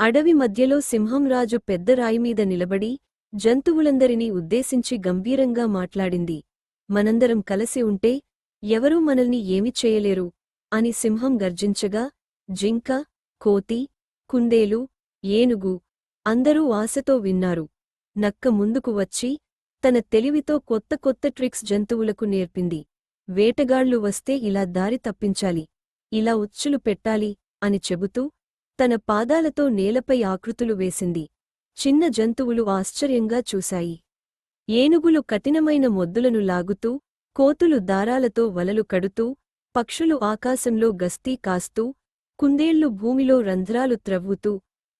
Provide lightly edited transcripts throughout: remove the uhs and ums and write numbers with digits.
అడవి మధ్యలో సింహంరాజు పెద్ద రాయిమీద నిలబడి జంతువులందరినీ ఉద్దేశించి గంభీరంగా మాట్లాడింది. మనందరం కలసి ఉంటే ఎవరూ మనల్ని ఏమి చేయలేరు అని సింహం గర్జించగా జింక, కోతి, కుందేలు, ఏనుగు అందరూ ఆశతో విన్నారు. నక్క ముందుకు వచ్చి తన తెలివితో కొత్త కొత్త ట్రిక్స్ జంతువులకు నేర్పింది. వేటగాళ్లు వస్తే ఇలా దారి తప్పించాలి, ఇలా ఉచ్చులు పెట్టాలి అని చెబుతూ తన పాదాలతో నేలపై ఆకృతులు వేసింది. చిన్న జంతువులు ఆశ్చర్యంగా చూశాయి. ఏనుగులు కఠినమైన మొద్దులను లాగుతూ, కోతులు దారాలతో వలలు కడుతూ, పక్షులు ఆకాశంలో గస్తీ కాస్తూ, కుందేళ్లు భూమిలో రంధ్రాలు త్రవ్వుతూ,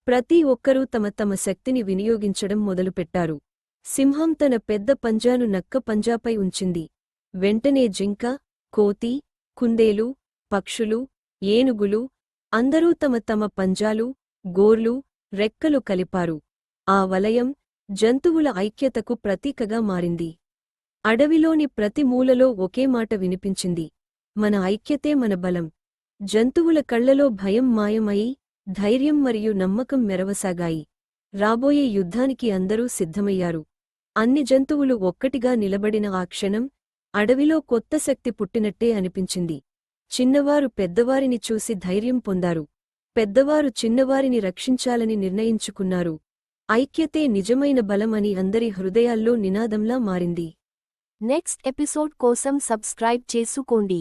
ప్రతి ఒక్కరూ తమ తమ శక్తిని వినియోగించడం మొదలుపెట్టారు. సింహం తన పెద్ద పంజాను నక్క పంజాపై ఉంచింది. వెంటనే జింక, కోతి, కుందేలు, పక్షులు, ఏనుగులు అందరూ తమ తమ పంజాలు, గోర్లు, రెక్కలు కలిపారు. ఆ వలయం జంతువుల ఐక్యతకు ప్రతీకగా మారింది. అడవిలోని ప్రతి మూలలో ఒకే మాట వినిపించింది: మన ఐక్యతే మన బలం. జంతువుల కళ్లలో భయం మాయమయి ధైర్యం మరియు నమ్మకం మెరవసాగాయి. రాబోయే యుద్ధానికి అందరూ సిద్ధమయ్యారు. అన్ని జంతువులు ఒక్కటిగా నిలబడిన ఆ క్షణం అడవిలో కొత్త శక్తి పుట్టినట్టే అనిపించింది. చిన్నవారు పెద్దవారిని చూసి ధైర్యం పొందారు. పెద్దవారు చిన్నవారిని రక్షించాలని నిర్ణయించుకున్నారు. ఐక్యతే నిజమైన బలం అని అందరి హృదయాల్లో నినాదంలా మారింది. నెక్స్ట్ ఎపిసోడ్ కోసం సబ్స్క్రైబ్ చేసుకోండి.